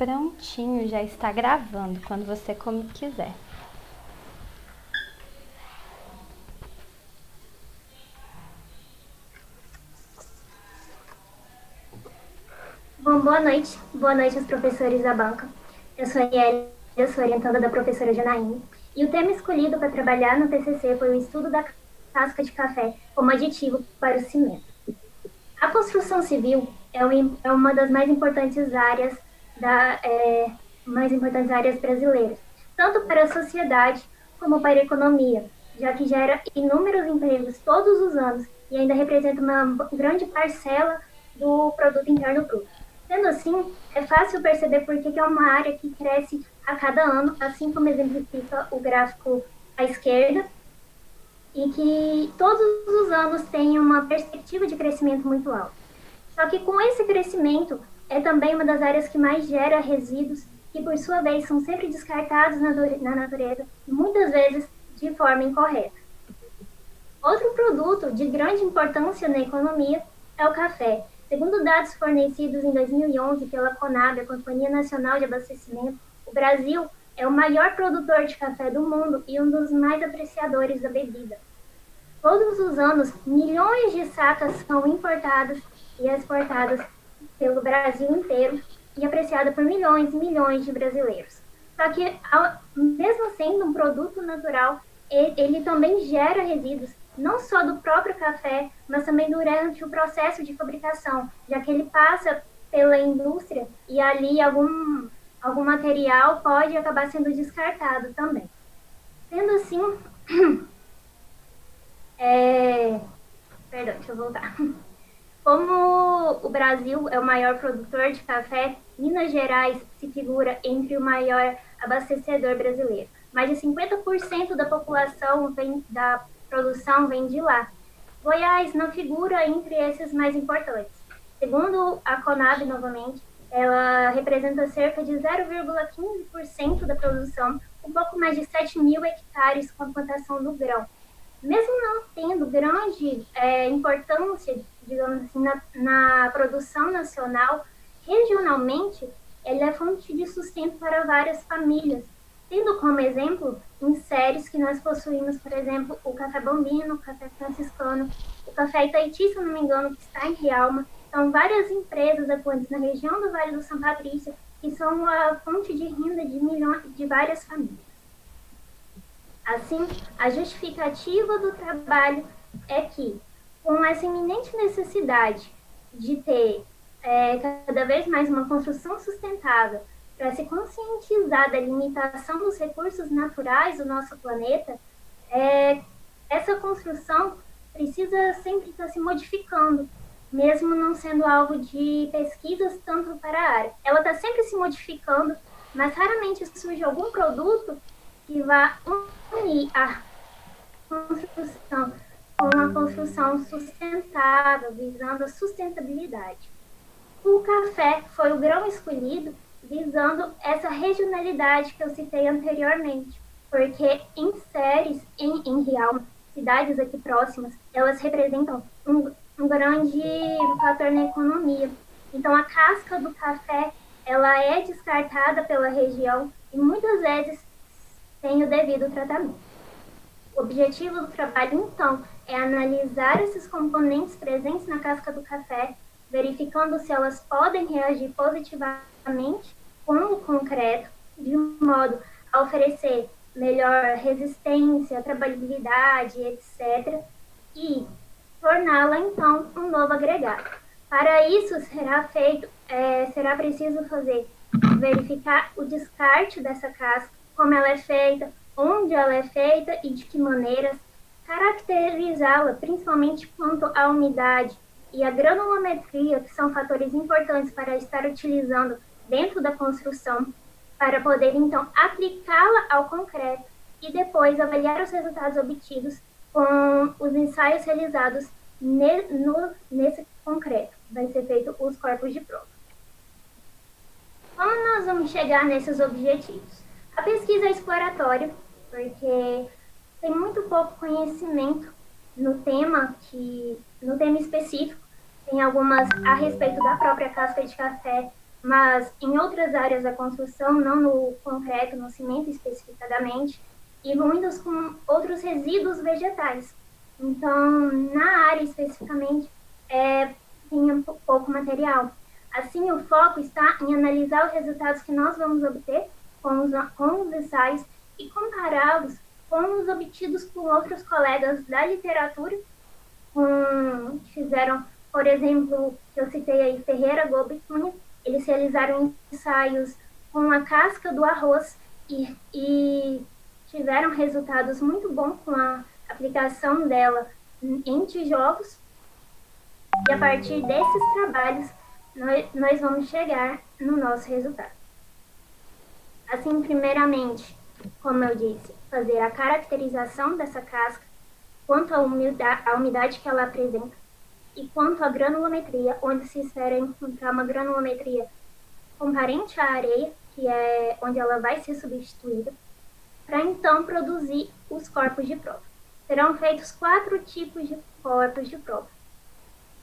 Prontinho, já está gravando quando você como quiser. Bom, boa noite. Boa noite aos professores da banca. Eu sou a Arielle, eu sou orientada da professora Janaíne. E o tema escolhido para trabalhar no TCC foi o estudo da casca de café como aditivo para o cimento. A construção civil é uma das mais importantes áreas brasileiras, tanto para a sociedade como para a economia, já que gera inúmeros empregos todos os anos e ainda representa uma grande parcela do produto interno bruto. Sendo assim, é fácil perceber por que é uma área que cresce a cada ano, assim como exemplifica o gráfico à esquerda, e que todos os anos tem uma perspectiva de crescimento muito alta. Só que com esse crescimento, é também uma das áreas que mais gera resíduos, que por sua vez são sempre descartados na natureza, muitas vezes de forma incorreta. Outro produto de grande importância na economia é o café. Segundo dados fornecidos em 2011 pela Conab, a Companhia Nacional de Abastecimento, o Brasil é o maior produtor de café do mundo e um dos mais apreciadores da bebida. Todos os anos, milhões de sacas são importadas e exportadas pelo Brasil inteiro e apreciada por milhões e milhões de brasileiros. Só que, mesmo sendo um produto natural, ele também gera resíduos, não só do próprio café, mas também durante o processo de fabricação, já que ele passa pela indústria e ali algum material pode acabar sendo descartado também. Sendo assim, perdão, deixa eu voltar. Como o Brasil é o maior produtor de café, Minas Gerais se figura entre o maior abastecedor brasileiro. Mais de 50% da população da produção vem de lá. Goiás não figura entre esses mais importantes. Segundo a Conab, novamente, ela representa cerca de 0,15% da produção, um pouco mais de 7 mil hectares com a plantação do grão. Mesmo não tendo grande importância, digamos assim, na produção nacional, regionalmente, ele é fonte de sustento para várias famílias, tendo como exemplo em séries que nós possuímos, por exemplo, o Café Bambino, o Café Franciscano, o Café Itaiti, se não me engano, que está em Rialma. São várias empresas atuantes na região do Vale do São Patrício que são a fonte de renda de várias famílias. Assim, a justificativa do trabalho é que, com essa iminente necessidade de ter cada vez mais uma construção sustentável para se conscientizar da limitação dos recursos naturais do nosso planeta, essa construção precisa sempre estar se modificando, mesmo não sendo alvo de pesquisas tanto para a área. Ela está sempre se modificando, mas raramente surge algum produto que vá unir a construção com uma construção sustentável, visando a sustentabilidade. O café foi o grão escolhido visando essa regionalidade que eu citei anteriormente, porque em séries, em Rialma, cidades aqui próximas, elas representam um grande fator na economia. Então, a casca do café, ela é descartada pela região e muitas vezes sem o devido tratamento. O objetivo do trabalho, então, é analisar esses componentes presentes na casca do café, verificando se elas podem reagir positivamente com o concreto, de um modo a oferecer melhor resistência, trabalhabilidade, etc., e torná-la, então, um novo agregado. Para isso, será preciso verificar o descarte dessa casca, como ela é feita, onde ela é feita e de que maneiras, caracterizá-la principalmente quanto à umidade e à granulometria, que são fatores importantes para estar utilizando dentro da construção, para poder então aplicá-la ao concreto e depois avaliar os resultados obtidos com os ensaios realizados nesse concreto. Vai ser feito os corpos de prova. Como nós vamos chegar nesses objetivos? A pesquisa é exploratória, porque tem muito pouco conhecimento no tema específico. Tem algumas a respeito da própria casca de café, mas em outras áreas da construção, não no concreto, no cimento especificadamente, e muitos com outros resíduos vegetais. Então, na área especificamente, tem pouco material. Assim, o foco está em analisar os resultados que nós vamos obter com os ensaios e compará-los com os obtidos por outros colegas da literatura, que fizeram, por exemplo, que eu citei aí, Ferreira, Gobi e Cunha. Eles realizaram ensaios com a casca do arroz e tiveram resultados muito bons com a aplicação dela em tijolos. E a partir desses trabalhos, nós vamos chegar no nosso resultado. Assim, primeiramente, como eu disse, fazer a caracterização dessa casca, quanto à umidade que ela apresenta, e quanto à granulometria, onde se espera encontrar uma granulometria comparente à areia, que é onde ela vai ser substituída, para então produzir os corpos de prova. Serão feitos 4 tipos de corpos de prova.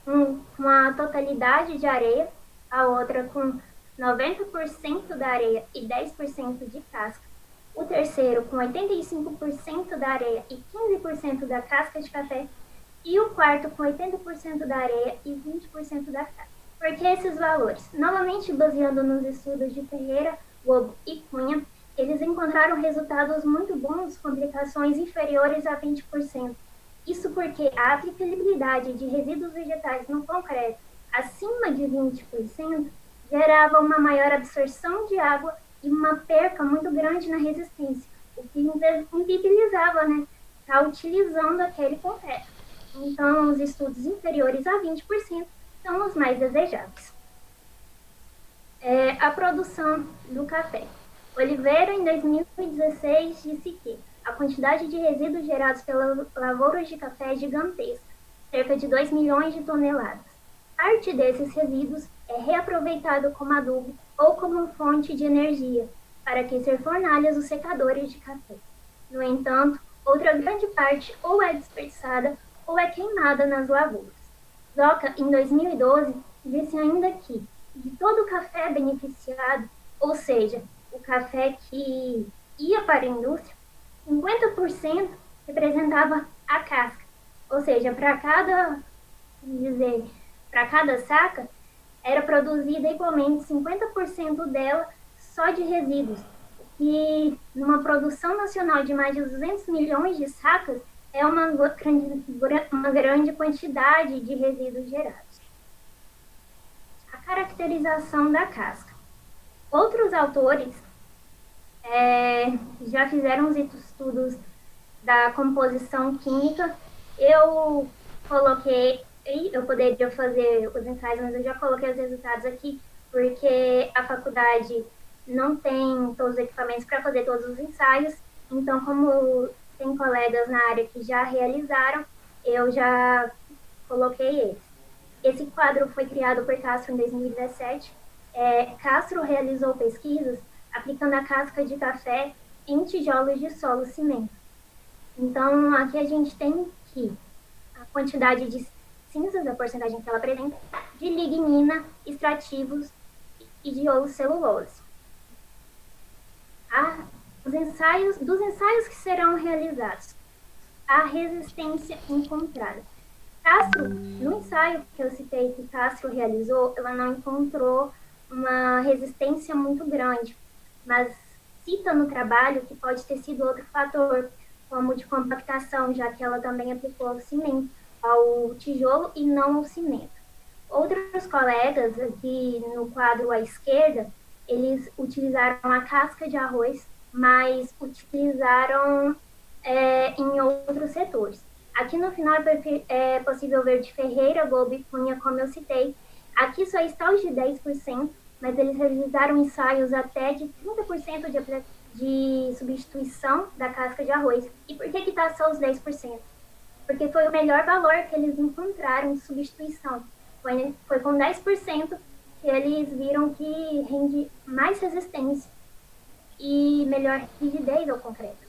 Um com a totalidade de areia, a outra com 90% da areia e 10% de casca. O terceiro com 85% da areia e 15% da casca de café. E o quarto com 80% da areia e 20% da casca. Por que esses valores? Novamente, baseando nos estudos de Ferreira, Lobo e Cunha, eles encontraram resultados muito bons com aplicações inferiores a 20%. Isso porque a aplicabilidade de resíduos vegetais no concreto acima de 20% gerava uma maior absorção de água e uma perca muito grande na resistência, o que inviabilizava, estar utilizando aquele concreto. Então, os estudos inferiores a 20% são os mais desejáveis. A produção do café. Oliveira, em 2016, disse que a quantidade de resíduos gerados pelas lavouras de café é gigantesca, cerca de 2 milhões de toneladas. Parte desses resíduos é reaproveitado como adubo ou como fonte de energia para aquecer fornalhas ou secadores de café. No entanto, outra grande parte ou é desperdiçada ou é queimada nas lavouras. Zoca, em 2012, disse ainda que, de todo o café beneficiado, ou seja, o café que ia para a indústria, 50% representava a casca. Ou seja, para cada saca, era produzida igualmente 50% dela só de resíduos. E numa produção nacional de mais de 200 milhões de sacas, é uma grande quantidade de resíduos gerados. A caracterização da casca. Outros autores já fizeram os estudos da composição química. Eu poderia fazer os ensaios, mas eu já coloquei os resultados aqui, porque a faculdade não tem todos os equipamentos para fazer todos os ensaios. Então, como tem colegas na área que já realizaram, eu já coloquei eles. Esse quadro foi criado por Castro em 2017. Castro realizou pesquisas aplicando a casca de café em tijolos de solo cimento. Então, aqui a gente tem que a quantidade de cinzas, a porcentagem que ela apresenta, de lignina, extrativos e de celulose. Dos ensaios que serão realizados, a resistência encontrada. Castro, no ensaio que eu citei que Castro realizou, ela não encontrou uma resistência muito grande, mas cita no trabalho que pode ter sido outro fator, como de compactação, já que ela também aplicou ao cimento, ao tijolo e não ao cimento. Outros colegas aqui no quadro à esquerda, eles utilizaram a casca de arroz, mas utilizaram em outros setores. Aqui no final é possível ver de Ferreira, Gobi e Cunha, como eu citei. Aqui só está os de 10%, mas eles realizaram ensaios até de 30% de substituição da casca de arroz. E por que está só os 10%? Porque foi o melhor valor que eles encontraram de substituição. Foi com 10% que eles viram que rende mais resistência e melhor rigidez ao concreto.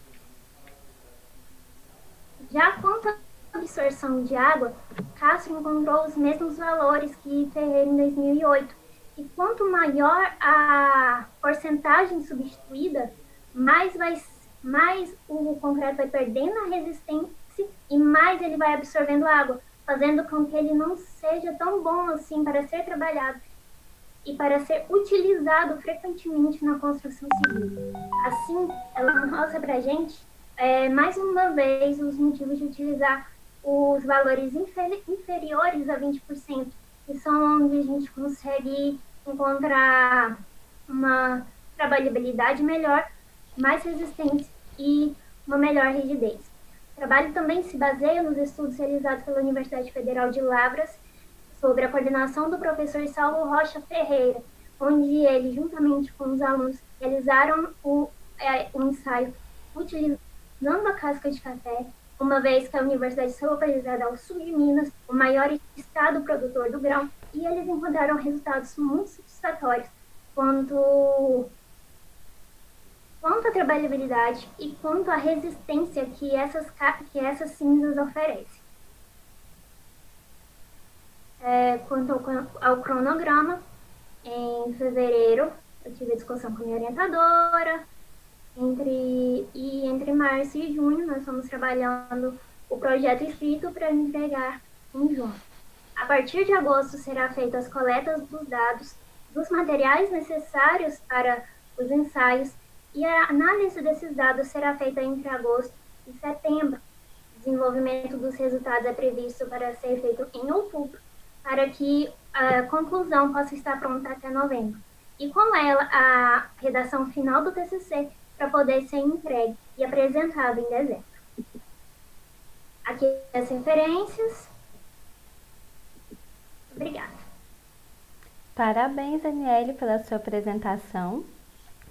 Já quanto à absorção de água, Castro encontrou os mesmos valores que Ferreira em 2008, E quanto maior a porcentagem substituída, mais o concreto vai perdendo a resistência e mais ele vai absorvendo água, fazendo com que ele não seja tão bom assim para ser trabalhado e para ser utilizado frequentemente na construção civil. Assim, ela mostra para a gente, mais uma vez, os motivos de utilizar os valores inferiores a 20%, que são onde a gente consegue encontrar uma trabalhabilidade melhor, mais resistência e uma melhor rigidez. O trabalho também se baseia nos estudos realizados pela Universidade Federal de Lavras sobre a coordenação do professor Saulo Rocha Ferreira, onde ele, juntamente com os alunos, realizaram um ensaio utilizando a casca de café, uma vez que a universidade está localizada ao sul de Minas, o maior estado produtor do grão, e eles encontraram resultados muito satisfatórios quanto à trabalhabilidade e quanto à resistência que essas cinzas oferecem. Quanto ao cronograma, em fevereiro eu tive a discussão com a minha orientadora, entre março e junho nós estamos trabalhando o projeto escrito para entregar em junho. A partir de agosto será feita as coletas dos dados, dos materiais necessários para os ensaios, e a análise desses dados será feita entre agosto e setembro. O desenvolvimento dos resultados é previsto para ser feito em outubro, para que a conclusão possa estar pronta até novembro. E com ela, a redação final do TCC para poder ser entregue e apresentado em dezembro. Aqui as referências. Obrigada. Parabéns, Aniele, pela sua apresentação.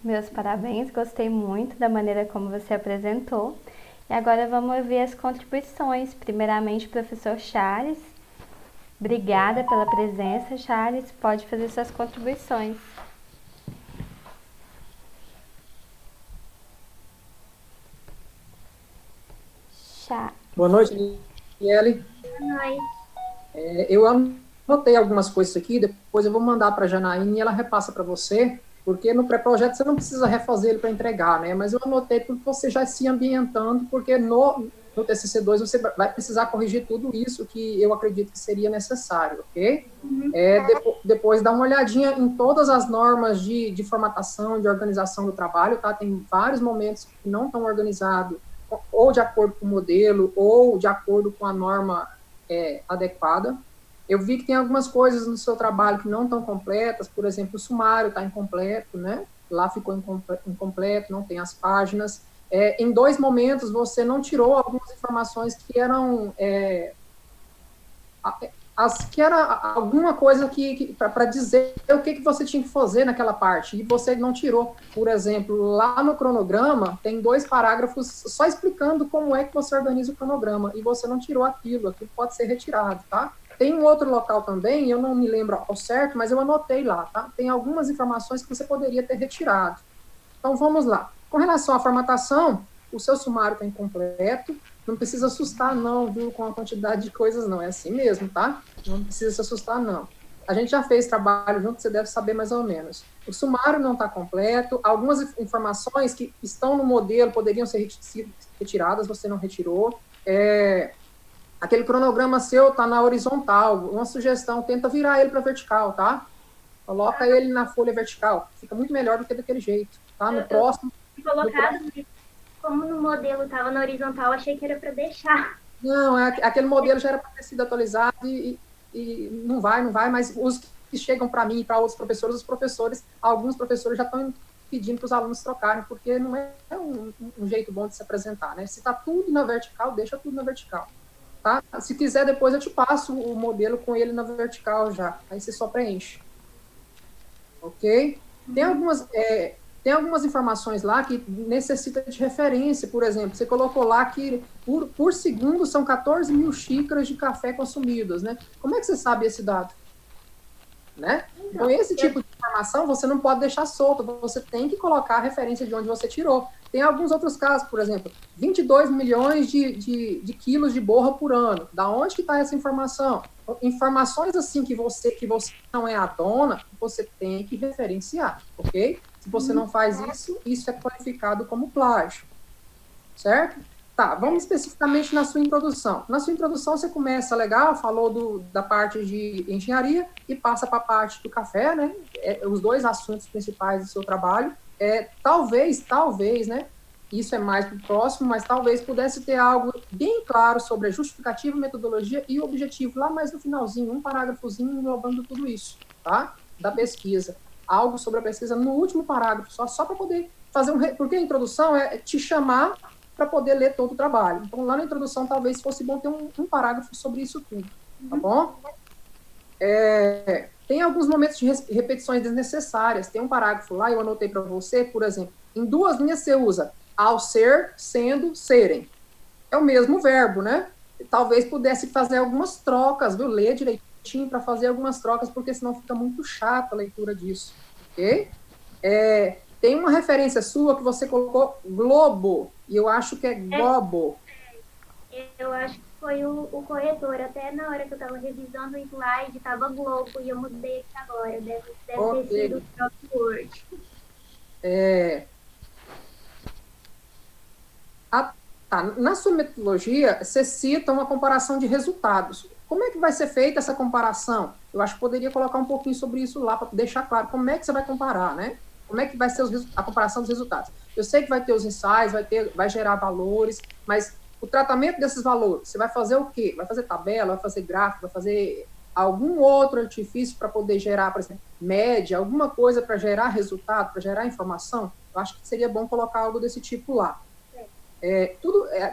Meus parabéns, gostei muito da maneira como você apresentou. E agora vamos ouvir as contribuições. Primeiramente, professor Charles. Obrigada pela presença, Charles. Pode fazer suas contribuições. Boa noite, Aniele. Boa noite. Eu anotei algumas coisas aqui, depois eu vou mandar para a Janaína e ela repassa para você, porque no pré-projeto você não precisa refazer ele para entregar, né? Mas eu anotei para você já se ambientando, porque no TCC2 você vai precisar corrigir tudo isso que eu acredito que seria necessário, ok? Depois dá uma olhadinha em todas as normas de formatação, de organização do trabalho, tá? Tem vários momentos que não estão organizados, ou de acordo com o modelo, ou de acordo com a norma adequada. Eu vi que tem algumas coisas no seu trabalho que não estão completas, por exemplo, o sumário está incompleto, né? Lá ficou incompleto, não tem as páginas. Em 2 momentos, você não tirou algumas informações que eram... que era alguma coisa para dizer o que você tinha que fazer naquela parte, e você não tirou. Por exemplo, lá no cronograma, tem 2 parágrafos só explicando como é que você organiza o cronograma, e você não tirou aquilo pode ser retirado, tá? Tem um outro local também, eu não me lembro ao certo, mas eu anotei lá, tá? Tem algumas informações que você poderia ter retirado. Então, vamos lá. Com relação à formatação, o seu sumário está incompleto, não precisa assustar não, viu, com a quantidade de coisas não, é assim mesmo, tá? Não precisa se assustar não. A gente já fez trabalho junto, você deve saber mais ou menos. O sumário não está completo, algumas informações que estão no modelo poderiam ser retiradas, você não retirou. Aquele cronograma seu está na horizontal, uma sugestão, tenta virar ele para vertical, tá? Coloca ele na folha vertical, fica muito melhor do que daquele jeito, tá? No próximo... Como no modelo estava na horizontal, achei que era para deixar. Não, aquele modelo já era para ter sido atualizado e não vai, mas os que chegam para mim e para outros professores, alguns professores já estão pedindo para os alunos trocarem, porque não é um jeito bom de se apresentar, né? Se está tudo na vertical, deixa tudo na vertical, tá? Se quiser, depois eu te passo o modelo com ele na vertical já, aí você só preenche. Ok? Tem algumas informações lá que necessita de referência, por exemplo, você colocou lá que por segundo são 14 mil xícaras de café consumidas, né? Como é que você sabe esse dado? Né? Então, esse tipo de informação você não pode deixar solto, você tem que colocar a referência de onde você tirou. Tem alguns outros casos, por exemplo, 22 milhões de quilos de borra por ano. Da onde que está essa informação? informações assim que você não é a dona, você tem que referenciar, ok? Se você não faz isso, isso é qualificado como plágio, certo? Tá, vamos especificamente na sua introdução. Na sua introdução, você começa legal, falou da parte de engenharia e passa para a parte do café, né? Os dois assuntos principais do seu trabalho. Talvez, né? Isso é mais para o próximo, mas talvez pudesse ter algo bem claro sobre a justificativa, metodologia e o objetivo, lá mais no finalzinho, um parágrafozinho englobando tudo isso, tá? Da pesquisa. Algo sobre a pesquisa no último parágrafo, só para poder fazer porque a introdução é te chamar para poder ler todo o trabalho. Então, lá na introdução, talvez fosse bom ter um parágrafo sobre isso tudo, tá bom? Tem alguns momentos de repetições desnecessárias. Tem um parágrafo lá, eu anotei para você, por exemplo, em 2 linhas você usa ao ser, sendo, serem. É o mesmo verbo, né? Talvez pudesse fazer algumas trocas, viu? Ler direitinho para fazer algumas trocas, porque senão fica muito chata a leitura disso, ok? Tem uma referência sua que você colocou globo, e eu acho que é globo. Eu acho que foi o corretor. Até na hora que eu estava revisando o slide, estava globo, e eu mudei aqui agora. Deve ter sido o próprio Word. Na sua metodologia, você cita uma comparação de resultados. Como é que vai ser feita essa comparação? Eu acho que poderia colocar um pouquinho sobre isso lá, para deixar claro como é que você vai comparar, né? Como é que vai ser a comparação dos resultados? Eu sei que vai ter os ensaios, vai gerar valores, mas o tratamento desses valores, você vai fazer o quê? Vai fazer tabela, vai fazer gráfico, vai fazer algum outro artifício para poder gerar, por exemplo, média, alguma coisa para gerar resultado, para gerar informação? Eu acho que seria bom colocar algo desse tipo lá.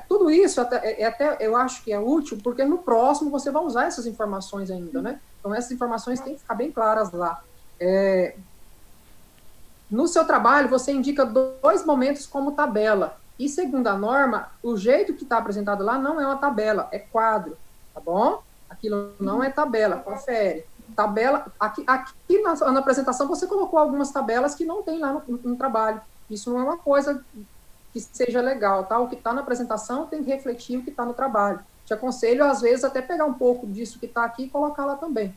Tudo isso até eu acho que é útil, porque no próximo você vai usar essas informações ainda, né? Então, essas informações têm que ficar bem claras lá. No seu trabalho, você indica 2 momentos como tabela. E, segundo a norma, o jeito que está apresentado lá não é uma tabela, é quadro, tá bom? Aquilo não é tabela, confere. Tabela, aqui na apresentação, você colocou algumas tabelas que não tem lá no trabalho. Isso não é uma coisa que seja legal, tá? O que está na apresentação tem que refletir o que está no trabalho. Te aconselho, às vezes, até pegar um pouco disso que está aqui e colocar lá também,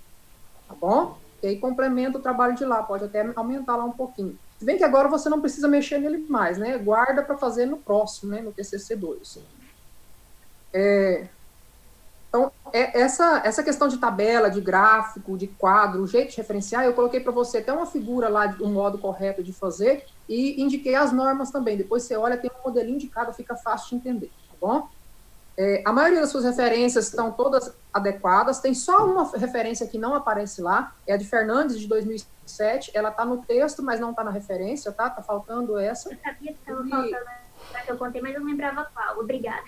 tá bom? E aí complementa o trabalho de lá, pode até aumentar lá um pouquinho. Se bem que agora você não precisa mexer nele mais, né? Guarda para fazer no próximo, né? No TCC2. Então, essa questão de tabela, de gráfico, de quadro, o jeito de referenciar, eu coloquei para você até uma figura lá, do modo correto de fazer, e indiquei as normas também. Depois você olha, tem um modelinho indicado, fica fácil de entender, tá bom? A maioria das suas referências estão todas adequadas, tem só uma referência que não aparece lá, é a de Fernandes, de 2007, ela está no texto, mas não está na referência, tá? Tá faltando essa. Eu sabia que estava faltando, que eu contei, mas eu não lembrava qual. Obrigada.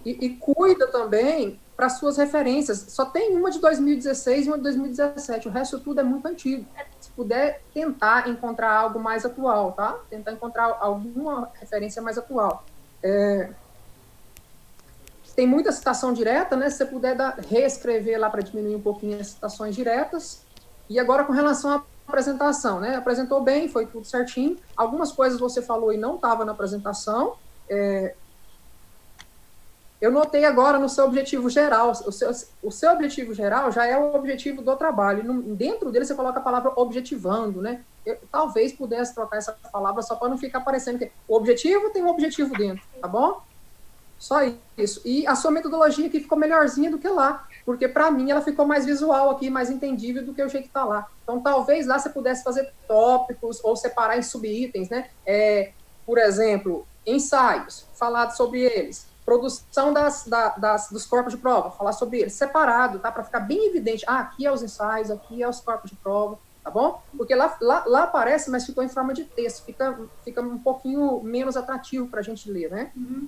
E cuida também para suas referências. Só tem uma de 2016 e uma de 2017. O resto tudo é muito antigo. Se puder tentar encontrar algo mais atual, tá? Tentar encontrar alguma referência mais atual. Tem muita citação direta, né? Se você puder reescrever lá para diminuir um pouquinho as citações diretas. E agora com relação à apresentação, né? Apresentou bem, foi tudo certinho. Algumas coisas você falou e não estava na apresentação. Eu notei agora no seu objetivo geral. O seu objetivo geral já é o objetivo do trabalho. Dentro dele você coloca a palavra objetivando, né? Eu talvez pudesse trocar essa palavra só para não ficar parecendo que o objetivo tem um objetivo dentro, tá bom? Só isso. E a sua metodologia aqui ficou melhorzinha do que lá, porque para mim ela ficou mais visual aqui, mais entendível do que o jeito que está lá. Então talvez lá você pudesse fazer tópicos ou separar em subitens, né? Por exemplo, ensaios, falar sobre eles. Produção dos corpos de prova, falar sobre eles, separado, tá? Para ficar bem evidente. Aqui é os ensaios, aqui é os corpos de prova, tá bom? Porque lá aparece, mas ficou em forma de texto, fica um pouquinho menos atrativo para a gente ler, né? Uhum.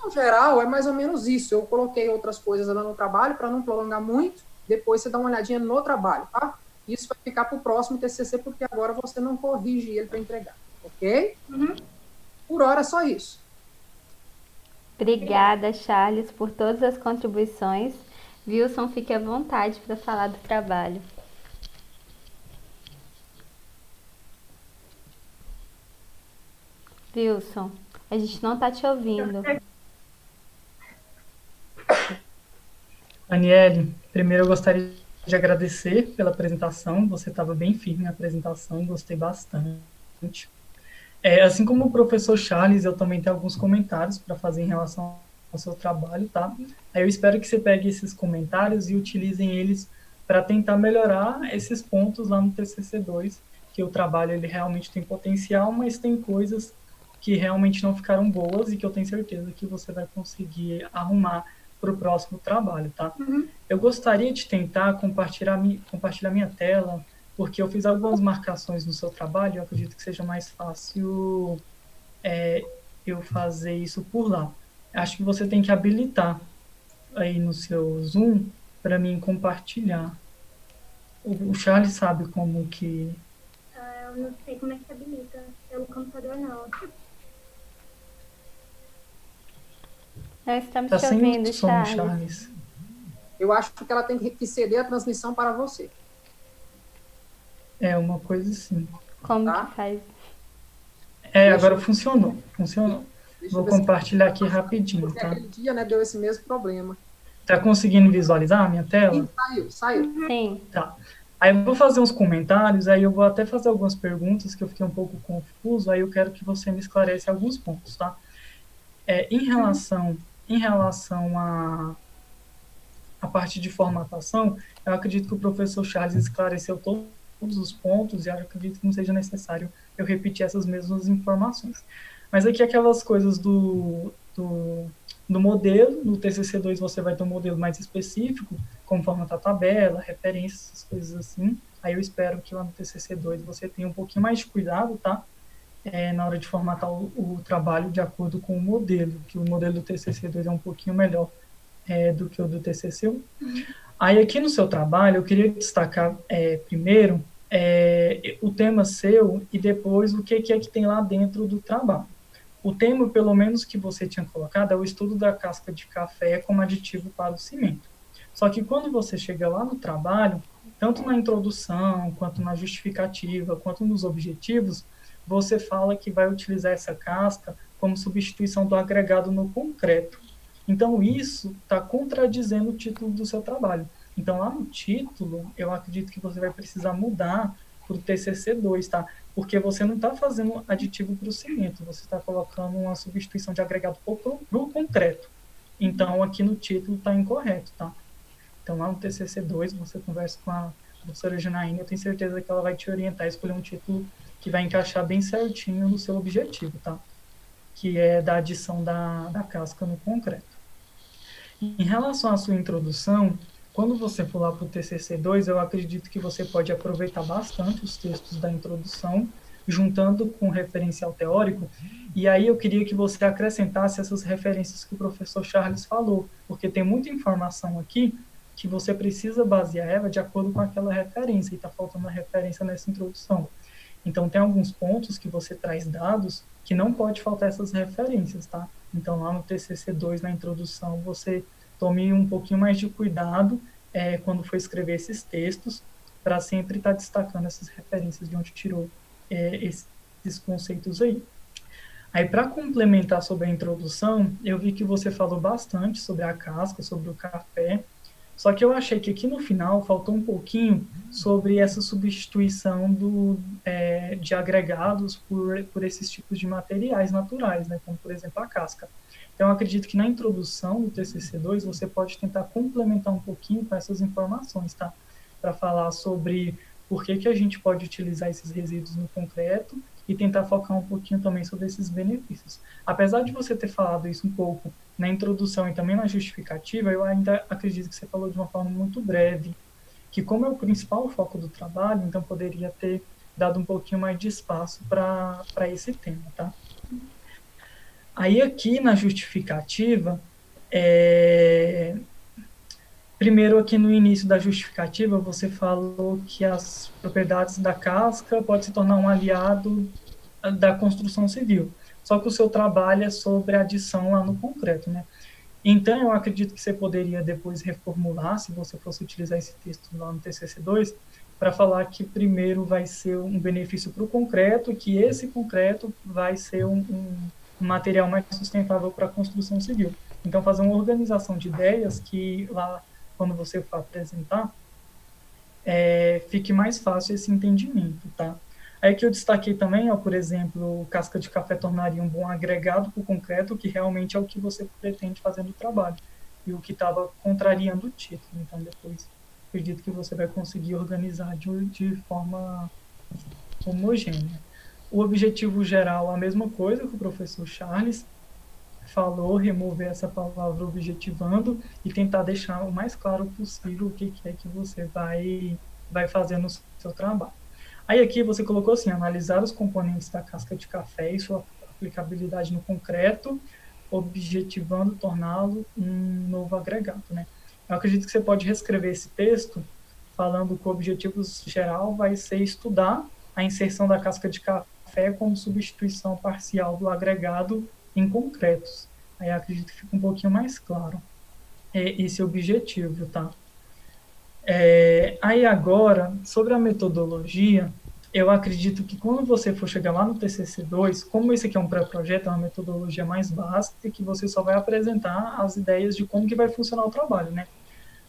No geral, é mais ou menos isso. Eu coloquei outras coisas lá no trabalho para não prolongar muito. Depois você dá uma olhadinha no trabalho, tá? Isso vai ficar para o próximo TCC, porque agora você não corrige ele para entregar, ok? Uhum. Por hora, só isso. Obrigada, Charles, por todas as contribuições. Wilson, fique à vontade para falar do trabalho. Wilson, a gente não está te ouvindo. Aniele, primeiro eu gostaria de agradecer pela apresentação, você estava bem firme na apresentação, gostei bastante. Assim como o professor Charles, eu também tenho alguns comentários para fazer em relação ao seu trabalho, tá? Aí eu espero que você pegue esses comentários e utilizem eles para tentar melhorar esses pontos lá no TCC2, que o trabalho ele realmente tem potencial, mas tem coisas que realmente não ficaram boas e que eu tenho certeza que você vai conseguir arrumar para o próximo trabalho, tá? Eu gostaria de tentar compartilhar minha tela, porque eu fiz algumas marcações no seu trabalho, eu acredito que seja mais fácil eu fazer isso por lá. Acho que você tem que habilitar aí no seu Zoom para mim compartilhar. O Charles sabe como que... Eu não sei como é que habilita. Pelo computador, não. Nós estamos Tá te sem ouvindo, o som, Charles. Charles. Eu acho que ela tem que ceder a transmissão para você. É uma coisa assim. Como Tá. que faz? Agora funcionou. Funcionou. Deixa eu Vou ver se- compartilhar aqui rapidinho, Porque tá? aquele dia, né, deu esse mesmo problema. Tá conseguindo visualizar a minha tela? E saiu. Sim. Tá. Aí eu vou fazer uns comentários, aí eu vou até fazer algumas perguntas que eu fiquei um pouco confuso, aí eu quero que você me esclareça alguns pontos, tá? Em relação a parte de formatação, eu acredito que o professor Charles esclareceu todos os pontos e eu acredito que não seja necessário eu repetir essas mesmas informações. Mas aqui aquelas coisas do modelo, no TCC2 você vai ter um modelo mais específico, como formatar tabela, referências, essas coisas assim. Aí eu espero que lá no TCC2 você tenha um pouquinho mais de cuidado, tá? Na hora de formatar o trabalho de acordo com o modelo, que o modelo do TCC2 é um pouquinho melhor do que o do TCC1. Aí aqui no seu trabalho, eu queria destacar primeiro o tema seu e depois o que é que tem lá dentro do trabalho. O tema, pelo menos que você tinha colocado, é o estudo da casca de café como aditivo para o cimento. Só que quando você chega lá no trabalho, tanto na introdução, quanto na justificativa, quanto nos objetivos, você fala que vai utilizar essa casca como substituição do agregado no concreto. Então, isso está contradizendo o título do seu trabalho. Então, lá no título, eu acredito que você vai precisar mudar para o TCC2, tá? Porque você não está fazendo aditivo para o cimento, você está colocando uma substituição de agregado para o concreto. Então, aqui no título está incorreto, tá? Então, lá no TCC2, você conversa com a professora Janaína, eu tenho certeza que ela vai te orientar a escolher um título que vai encaixar bem certinho no seu objetivo, tá? Que é da adição da casca no concreto. Em relação à sua introdução, quando você for lá para o TCC2, eu acredito que você pode aproveitar bastante os textos da introdução, juntando com referencial teórico, e aí eu queria que você acrescentasse essas referências que o professor Charles falou, porque tem muita informação aqui que você precisa basear ela de acordo com aquela referência, e está faltando a referência nessa introdução. Então, tem alguns pontos que você traz dados que não pode faltar essas referências, tá? Então, lá no TCC2, na introdução, você tome um pouquinho mais de cuidado quando for escrever esses textos, para sempre estar destacando essas referências de onde tirou esses conceitos aí. Aí, para complementar sobre a introdução, eu vi que você falou bastante sobre a casca, sobre o café, só que eu achei que aqui no final faltou um pouquinho sobre essa substituição de agregados por esses tipos de materiais naturais, né, como, por exemplo, a casca. Então, eu acredito que na introdução do TCC2 você pode tentar complementar um pouquinho com essas informações, tá? Para falar sobre por que a gente pode utilizar esses resíduos no concreto e tentar focar um pouquinho também sobre esses benefícios. Apesar de você ter falado isso um pouco na introdução e também na justificativa, eu ainda acredito que você falou de uma forma muito breve, que como é o principal foco do trabalho, então poderia ter dado um pouquinho mais de espaço para esse tema, tá? Aí aqui na justificativa, primeiro aqui no início da justificativa, você falou que as propriedades da casca podem se tornar um aliado da construção civil. Só que o seu trabalho é sobre a adição lá no concreto, né? Então, eu acredito que você poderia depois reformular, se você fosse utilizar esse texto lá no TCC2, para falar que primeiro vai ser um benefício para o concreto, que esse concreto vai ser um material mais sustentável para a construção civil. Então, fazer uma organização de ideias que lá quando você for apresentar, fique mais fácil esse entendimento, tá? Aí que eu destaquei também, ó, por exemplo, casca de café tornaria um bom agregado para o concreto, que realmente é o que você pretende fazer no trabalho, e o que estava contrariando o título. Então, depois, acredito que você vai conseguir organizar de forma homogênea. O objetivo geral, a mesma coisa que o professor Charles falou, remover essa palavra objetivando e tentar deixar o mais claro possível o que é que você vai fazer no seu trabalho. Aí aqui você colocou assim, analisar os componentes da casca de café e sua aplicabilidade no concreto, objetivando torná-lo um novo agregado, né? Eu acredito que você pode reescrever esse texto falando que o objetivo geral vai ser estudar a inserção da casca de café como substituição parcial do agregado em concretos. Aí acredito que fica um pouquinho mais claro esse objetivo, tá? Aí agora, sobre a metodologia, eu acredito que quando você for chegar lá no TCC2, como esse aqui é um pré-projeto, é uma metodologia mais básica, que você só vai apresentar as ideias de como que vai funcionar o trabalho, né?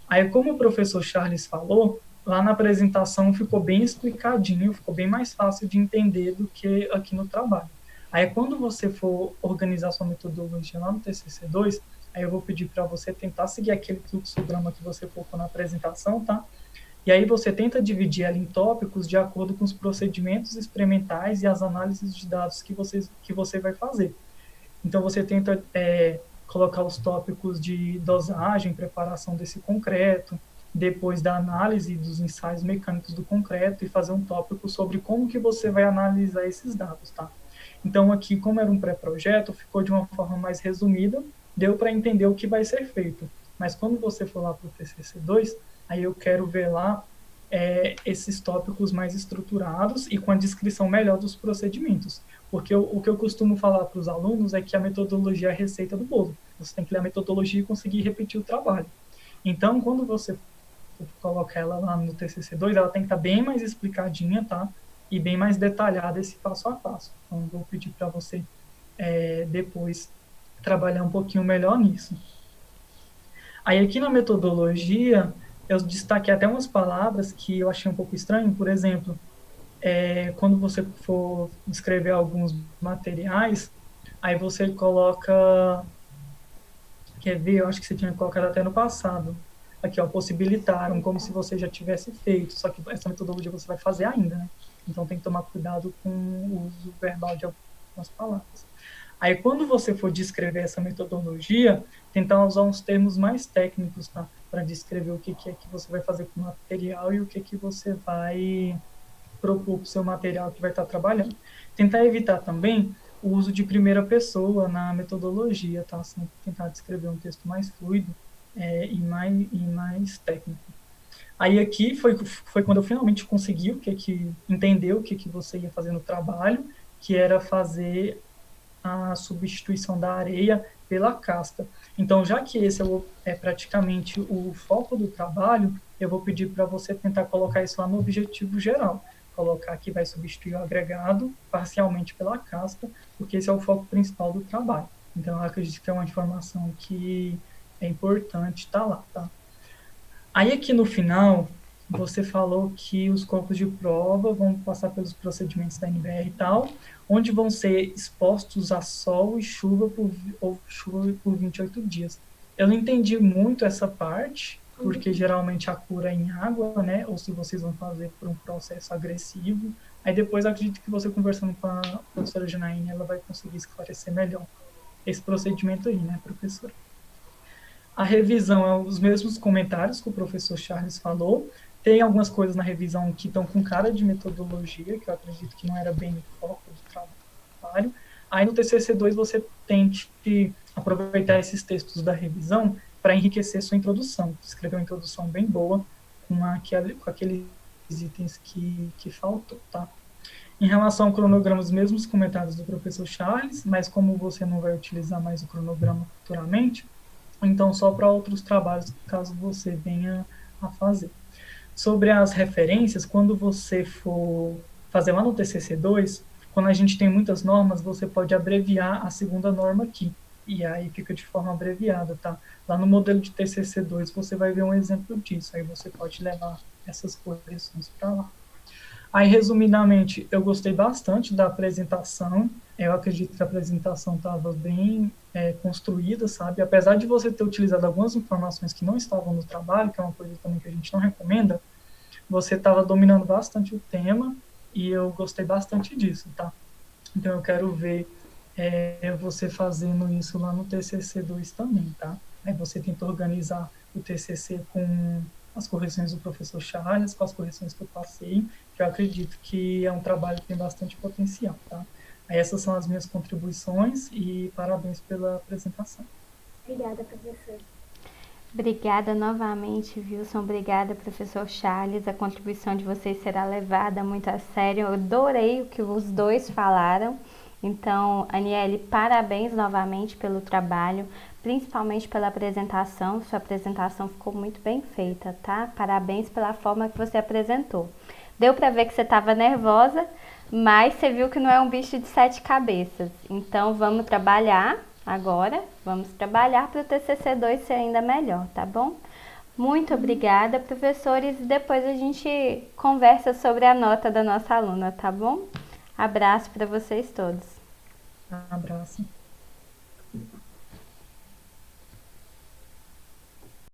Aí, como o professor Charles falou, lá na apresentação ficou bem explicadinho, ficou bem mais fácil de entender do que aqui no trabalho. Aí, quando você for organizar sua metodologia lá no TCC2, aí eu vou pedir para você tentar seguir aquele fluxograma que você colocou na apresentação, tá? E aí você tenta dividir ela em tópicos de acordo com os procedimentos experimentais e as análises de dados que você vai fazer. Então, você tenta colocar os tópicos de dosagem, preparação desse concreto, depois da análise dos ensaios mecânicos do concreto e fazer um tópico sobre como que você vai analisar esses dados, tá? Então, aqui, como era um pré-projeto, ficou de uma forma mais resumida, deu para entender o que vai ser feito. Mas quando você for lá para o TCC2, aí eu quero ver lá esses tópicos mais estruturados e com a descrição melhor dos procedimentos. Porque o que eu costumo falar para os alunos é que a metodologia é a receita do bolo. Você tem que ler a metodologia e conseguir repetir o trabalho. Então, quando você colocar ela lá no TCC2, ela tem que estar bem mais explicadinha, tá? E bem mais detalhada esse passo a passo. Então, eu vou pedir para você depois trabalhar um pouquinho melhor nisso. Aí, aqui na metodologia, eu destaquei até umas palavras que eu achei um pouco estranho. Por exemplo, quando você for descrever alguns materiais, aí você coloca... Quer ver? Eu acho que você tinha colocado até no passado. Aqui, ó, possibilitaram, como se você já tivesse feito. Só que essa metodologia você vai fazer ainda, né? Então, tem que tomar cuidado com o uso verbal de algumas palavras. Aí, quando você for descrever essa metodologia, tentar usar uns termos mais técnicos, tá? Para descrever o que é que você vai fazer com o material e o que você vai propor para o seu material que vai estar trabalhando. Tentar evitar também o uso de primeira pessoa na metodologia, tá? Assim, tentar descrever um texto mais fluido e mais técnico. Aí aqui foi quando eu finalmente consegui entender o que você ia fazer no trabalho, que era fazer a substituição da areia pela casca. Então, já que esse é praticamente o foco do trabalho, eu vou pedir para você tentar colocar isso lá no objetivo geral. Colocar que vai substituir o agregado parcialmente pela casca, porque esse é o foco principal do trabalho. Então, eu acredito que é uma informação que é importante estar lá, tá? Aí, aqui no final, você falou que os corpos de prova vão passar pelos procedimentos da NBR e tal, onde vão ser expostos a sol e chuva por 28 dias. Eu não entendi muito essa parte, porque geralmente a cura é em água, né? Ou se vocês vão fazer por um processo agressivo. Aí depois acredito que você conversando com a professora Janaína, ela vai conseguir esclarecer melhor esse procedimento aí, né, professora? A revisão é os mesmos comentários que o professor Charles falou. Tem algumas coisas na revisão que estão com cara de metodologia, que eu acredito que não era bem o foco do trabalho. Aí no TCC2 você tente aproveitar esses textos da revisão para enriquecer sua introdução. Escrever uma introdução bem boa com aqueles itens que faltou, tá? Em relação ao cronograma, os mesmos comentários do professor Charles, mas como você não vai utilizar mais o cronograma futuramente, então só para outros trabalhos, caso você venha a fazer. Sobre as referências, quando você for fazer lá no TCC2, quando a gente tem muitas normas, você pode abreviar a segunda norma aqui. e aí fica de forma abreviada, tá? Lá no modelo de TCC2 você vai ver um exemplo disso, aí você pode levar essas correções para lá. Aí, resumidamente, eu gostei bastante da apresentação. Eu acredito que a apresentação estava bem construída, sabe? Apesar de você ter utilizado algumas informações que não estavam no trabalho, que é uma coisa também que a gente não recomenda, você estava dominando bastante o tema e eu gostei bastante disso, tá? Então, eu quero ver você fazendo isso lá no TCC2 também, tá? Aí você tenta organizar o TCC com as correções do professor Charles, com as correções que eu passei, que eu acredito que é um trabalho que tem bastante potencial, tá? Aí essas são as minhas contribuições e parabéns pela apresentação. Obrigada, professor. Obrigada novamente, Wilson. Obrigada, professor Charles. A contribuição de vocês será levada muito a sério. Eu adorei o que os dois falaram. Então, Aniele, parabéns novamente pelo trabalho, principalmente pela apresentação. Sua apresentação ficou muito bem feita, tá? Parabéns pela forma que você apresentou. Deu para ver que você estava nervosa, mas você viu que não é um bicho de 7 cabeças. Então, vamos trabalhar agora. Vamos trabalhar para o TCC2 ser ainda melhor, tá bom? Muito obrigada, professores. E depois a gente conversa sobre a nota da nossa aluna, tá bom? Abraço para vocês todos. Um abraço.